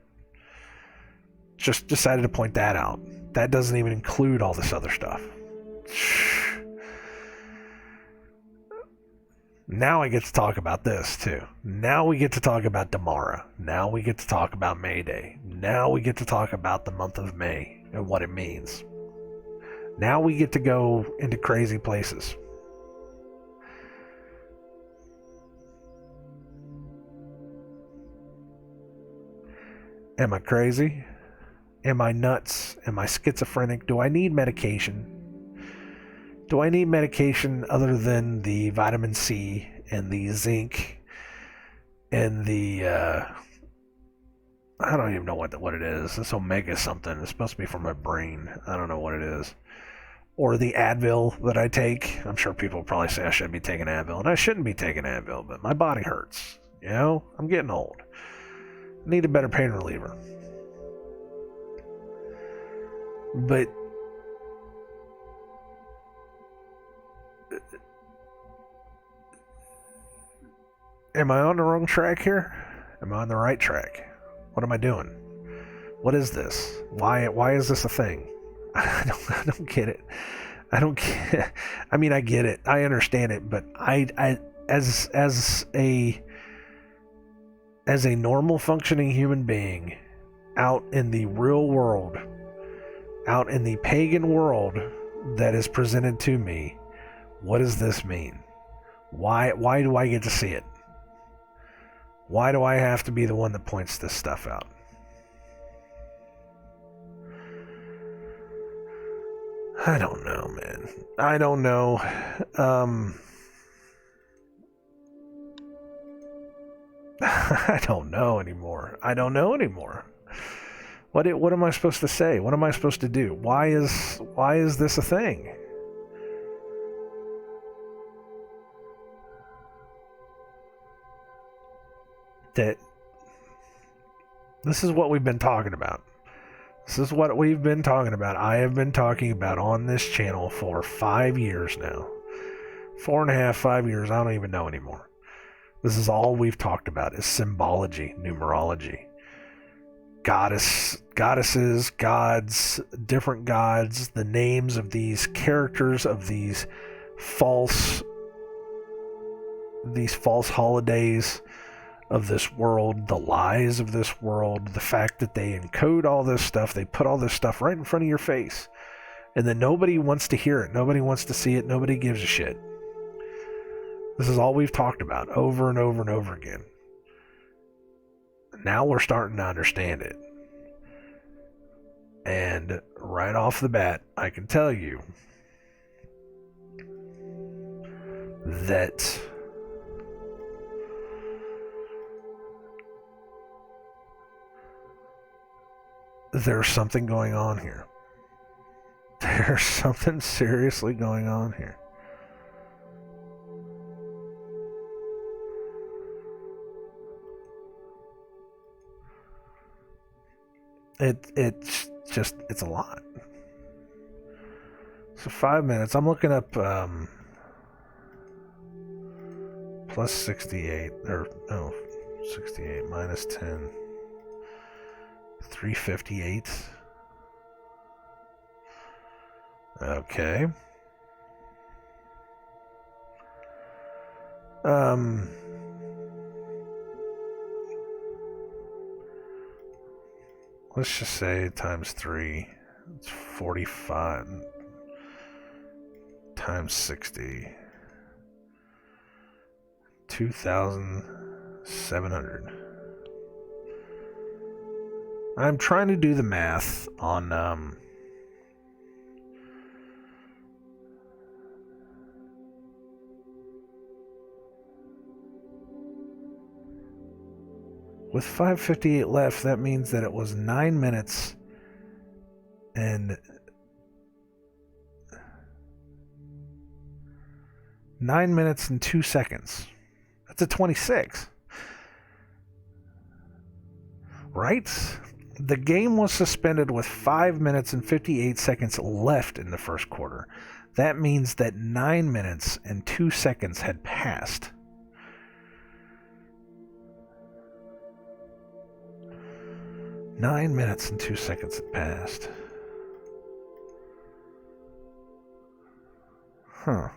[SPEAKER 1] just decided to point that out. That doesn't even include all this other stuff. Now I get to talk about this too. Now we get to talk about Damara. Now we get to talk about May Day. Now we get to talk about the month of May and what it means. Now we get to go into crazy places. Am I crazy? Am I nuts? Am I schizophrenic? Do I need medication? Do I need medication other than the vitamin C and the zinc and the I don't even know what it is. It's omega something. It's supposed to be for my brain. I don't know what it is. Or the Advil that I take. I'm sure people will probably say I shouldn't be taking Advil, and I shouldn't be taking Advil, but my body hurts. You know, I'm getting old. I need a better pain reliever. But am I on the wrong track here? Am I on the right track? What am I doing? What is this? Why is this a thing? I don't get it. I don't get. I mean, I get it. I understand it, but I as a normal functioning human being out in the real world, out in the pagan world that is presented to me, what does this mean? Why do I get to see it? Why do I have to be the one that points this stuff out? I don't know, man. I don't know. I don't know anymore. What am I supposed to say? What am I supposed to do? Why is this a thing? That this is what we've been talking about. This is what we've been talking about. I have been talking about on this channel for 5 years now. 4.5, 5 years, I don't even know anymore. This is all we've talked about is symbology, numerology. Goddesses, gods, different gods, the names of these characters of these false holidays of this world, the lies of this world, the fact that they encode all this stuff, they put all this stuff right in front of your face, and then nobody wants to hear it, nobody wants to see it, nobody gives a shit. This is all we've talked about over and over and over again. Now we're starting to understand it. And right off the bat, I can tell you that there's something going on here. There's something seriously going on here. It's a lot. So 5 minutes. I'm looking up plus 68 or no 68 minus 10. 358. Okay. Let's just say times 3. It's 45 times 60. 2,700. I'm trying to do the math on with 5:58 left, that means that it was 9 minutes and 9 minutes and 2 seconds. That's a 26. Right? The game was suspended with 5 minutes and 58 seconds left in the first quarter. That means that 9 minutes and 2 seconds had passed. 9 minutes and 2 seconds had passed. Huh.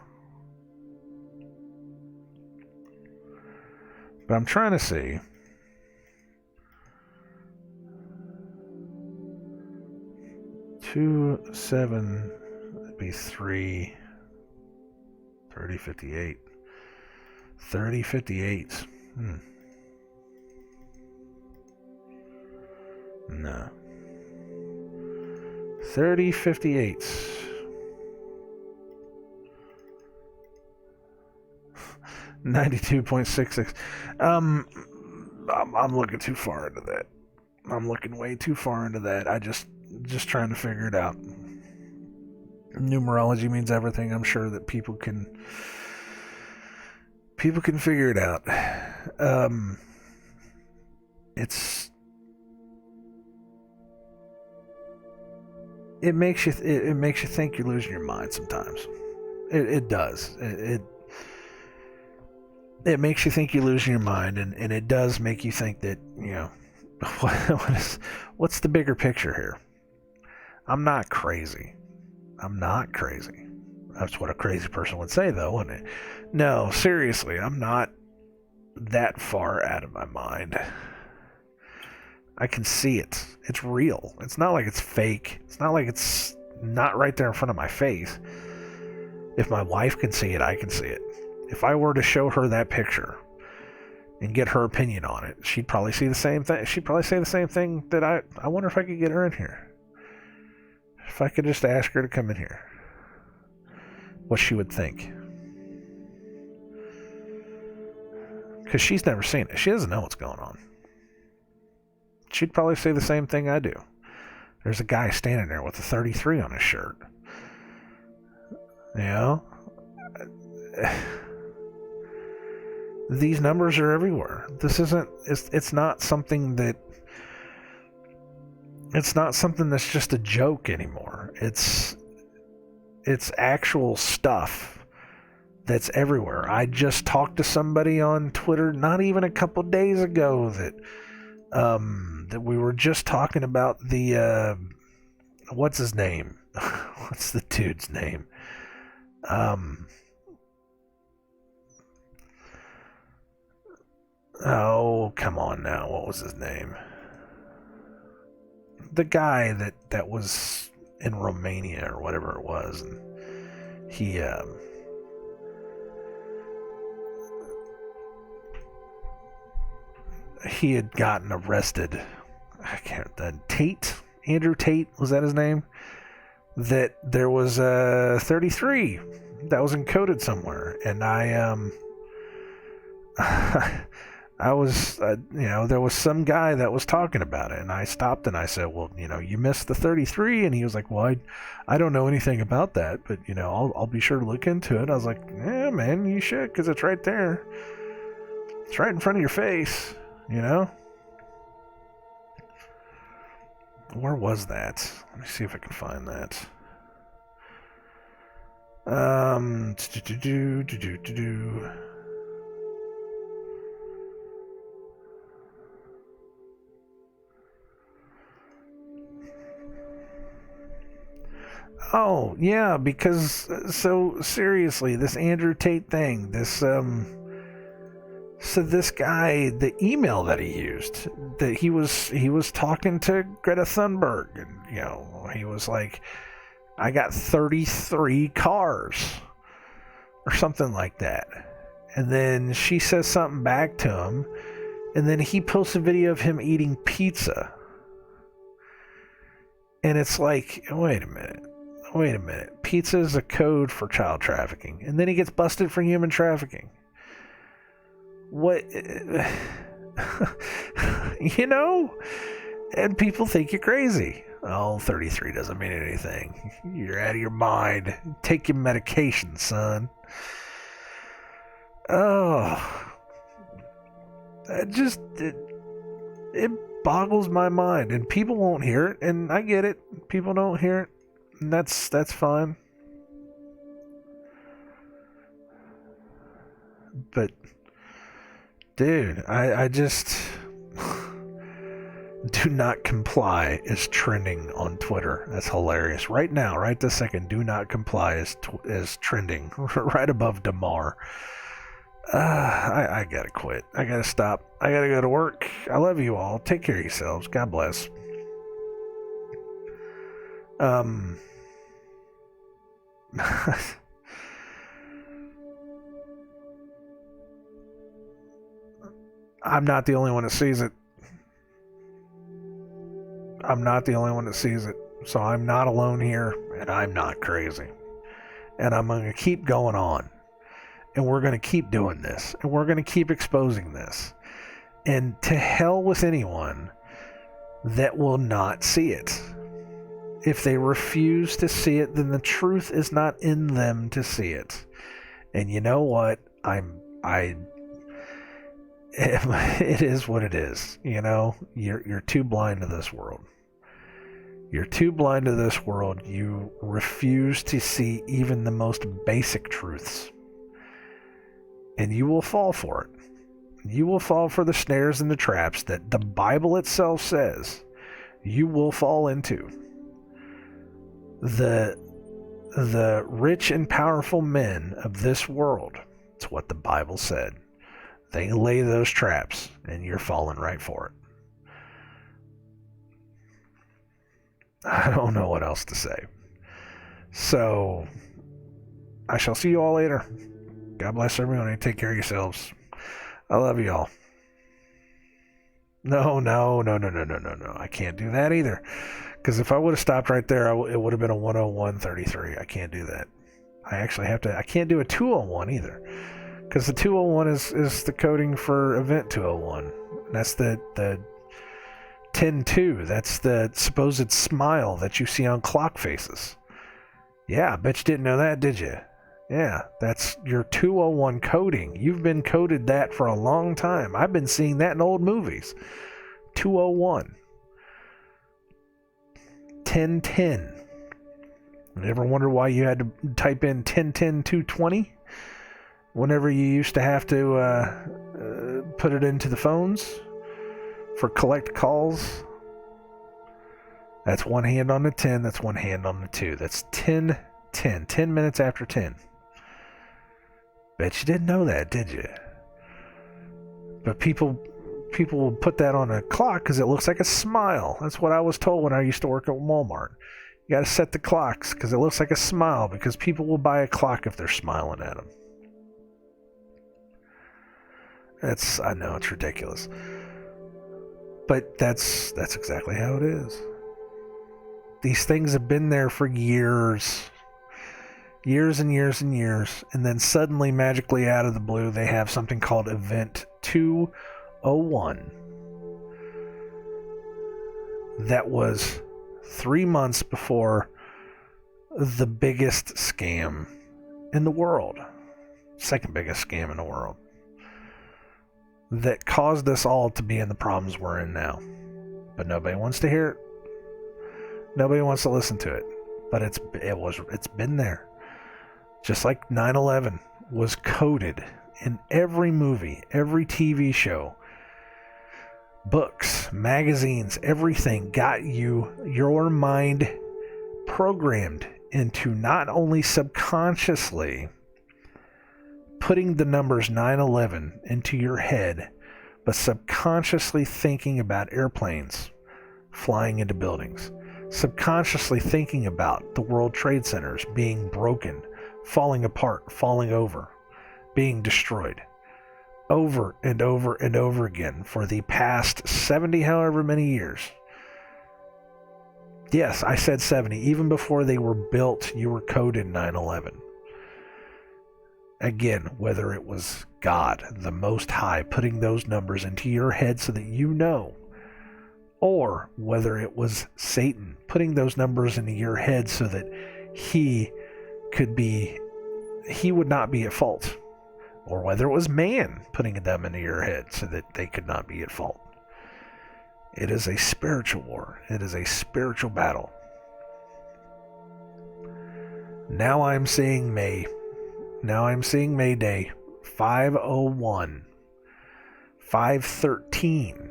[SPEAKER 1] But I'm trying to see. Two, 7, that'd be 3, 30, 58. 30, 58. No. 30, 58. 92.66. I'm looking too far into that. I'm looking way too far into that. I just trying to figure it out. Numerology means everything. I'm sure that people can figure it out. It makes you think you're losing your mind sometimes. It does. It makes you think you're losing your mind, and it does make you think that, what's the bigger picture here? I'm not crazy. That's what a crazy person would say, though, wouldn't it? No, seriously, I'm not that far out of my mind. I can see it. It's real. It's not like it's fake. It's not like it's not right there in front of my face. If my wife can see it, I can see it. If I were to show her that picture and get her opinion on it, she'd probably see the same thing. She'd probably say the same thing that I wonder if I could get her in here. If I could just ask her to come in here. What she would think. Because she's never seen it. She doesn't know what's going on. She'd probably say the same thing I do. There's a guy standing there with a 33 on his shirt. These numbers are everywhere. It's not something that's just a joke anymore. It's actual stuff that's everywhere. I just talked to somebody on Twitter not even a couple days ago that we were just talking about the what's his name? What's the dude's name? Oh, come on now. What was his name? The guy that was in Romania or whatever it was, and he had gotten arrested. I can't. Tate, Andrew Tate, was that his name? That there was a 33 that was encoded somewhere, and I was, there was some guy that was talking about it, and I stopped and I said, well, you missed the 33, and he was like, well, I don't know anything about that, but, I'll be sure to look into it. I was like, yeah, man, you should, because it's right there. It's right in front of your face, Where was that? Let me see if I can find that. Oh, yeah, because, so, seriously, this Andrew Tate thing, so this guy, the email that he used, that he was talking to Greta Thunberg, and, he was like, I got 33 cars, or something like that. And then she says something back to him, and then he posts a video of him eating pizza. And it's like, wait a minute. Pizza is a code for child trafficking. And then he gets busted for human trafficking. What? And people think you're crazy. Oh, 33 doesn't mean anything. You're out of your mind. Take your medication, son. Oh. It boggles my mind. And people won't hear it. And I get it. People don't hear it. And that's fine. But, dude, I just... Do not comply is trending on Twitter. That's hilarious. Right now, right this second, do not comply is trending right above Damar. I gotta quit. I gotta stop. I gotta go to work. I love you all. Take care of yourselves. God bless. I'm not the only one that sees it. I'm not the only one that sees it. So I'm not alone here, and I'm not crazy. And I'm going to keep going on. And we're going to keep doing this. And we're going to keep exposing this. And to hell with anyone that will not see it. If they refuse to see it, then the truth is not in them to see it. And you know what? It is what it is. You know, you're too blind to this world. You're too blind to this world. You refuse to see even the most basic truths. And you will fall for it. You will fall for the snares and the traps that the Bible itself says you will fall into. The rich and powerful men of this world, it's what the Bible said. They lay those traps, and you're falling right for it. I don't know what else to say. So, I shall see you all later. God bless everyone, and take care of yourselves. I love you all. No. I can't do that either. Because if I would have stopped right there, it would have been a 101.33. I can't do that. I can't do a 201 either. Because the 201 is the coding for event 201. That's the 10-2. That's the supposed smile that you see on clock faces. Yeah, I bet you didn't know that, did you? Yeah, that's your 201 coding. You've been coded that for a long time. I've been seeing that in old movies. 201. 10-10. You ever wonder why you had to type in 10-10-220? Whenever you used to have to put it into the phones for collect calls. That's one hand on the 10, that's one hand on the 2. That's 10 minutes after 10. Bet you didn't know that, did you? But people will put that on a clock because it looks like a smile. That's what I was told when I used to work at Walmart. You got to set the clocks because it looks like a smile, because people will buy a clock if they're smiling at them. I know it's ridiculous. But that's exactly how it is. These things have been there for years. Years and years and years. And then suddenly, magically out of the blue, they have something called Event 201. That was 3 months before the biggest scam in the world. Second biggest scam in the world. That caused us all to be in the problems we're in now. But nobody wants to hear it. Nobody wants to listen to it. But it's been there. Just like 9/11 was coded in every movie, every TV show, books, magazines, everything got your mind programmed into not only subconsciously putting the numbers 9/11 into your head, but subconsciously thinking about airplanes flying into buildings, subconsciously thinking about the World Trade Centers being broken, falling apart, falling over, being destroyed, over and over and over again for the past 70 however many years. Yes, I said 70. Even before they were built, you were coded 9/11. Again, whether it was God, the Most High, putting those numbers into your head so that you know, or whether it was Satan putting those numbers into your head so that he would not be at fault, or whether it was man putting them into your head so that they could not be at fault. It is a spiritual war. It is a spiritual battle. Now I'm seeing May Day 501, 513.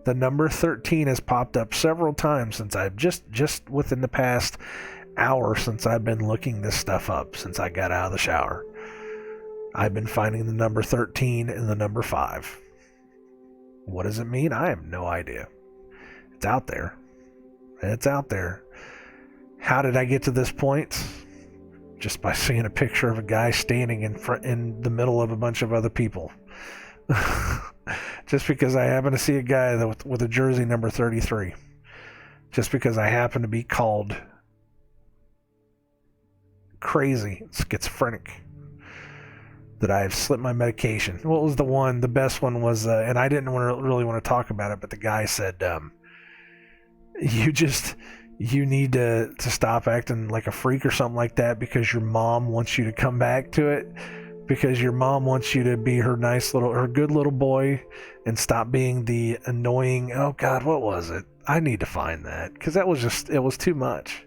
[SPEAKER 1] The number 13 has popped up several times since I've just within the past hour since I've been looking this stuff up since I got out of the shower. I've been finding the number 13 and the number 5. What does it mean? I have no idea. It's out there. It's out there. How did I get to this point? Just by seeing a picture of a guy standing in the middle of a bunch of other people. Just because I happen to see a guy with a jersey number 33. Just because I happen to be called crazy, schizophrenic, that I have slipped my medication. What was the best one was, and I didn't really want to talk about it, but the guy said, you need to stop acting like a freak or something like that because your mom wants you to come back to it, because your mom wants you to be her good little boy and stop being the annoying, oh God, what was it? I need to find that, because it was too much.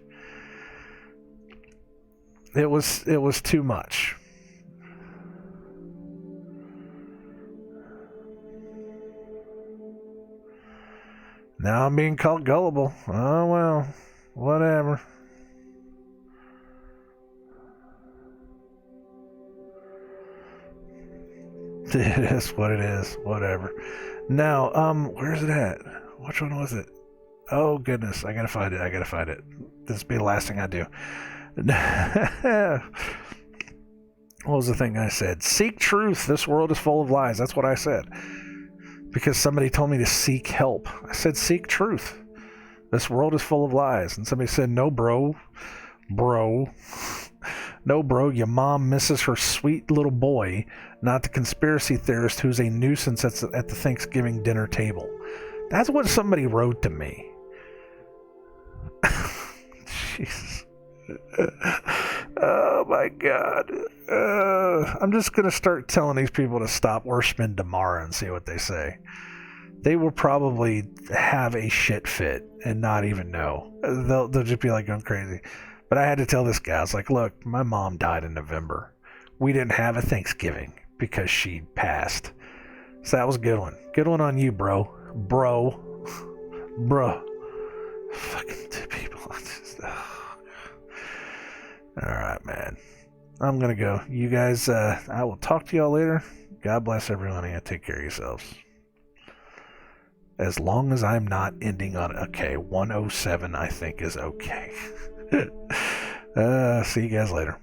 [SPEAKER 1] It was too much. Now I'm being called gullible. Oh well, whatever. It is what it is. Whatever. Now, where's it at? Which one was it? Oh goodness, I gotta find it. This will be the last thing I do. What was the thing I said? Seek truth. This world is full of lies. That's what I said. Because somebody told me to seek help. I said, seek truth. This world is full of lies. And somebody said, no, bro. No, bro, your mom misses her sweet little boy, not the conspiracy theorist who's a nuisance at the Thanksgiving dinner table. That's what somebody wrote to me. Jesus. Oh my God. I'm just going to start telling these people to stop worshiping Damara and see what they say. They will probably have a shit fit and not even know. They'll just be like going crazy. But I had to tell this guy, I was like, look, my mom died in November. We didn't have a Thanksgiving because she passed. So that was a good one. Good one on you, bro. Bro. Fucking two people. Alright, man. I'm gonna go. You guys, I will talk to y'all later. God bless everyone and take care of yourselves. As long as I'm not ending on, okay, 107 I think is okay. See you guys later.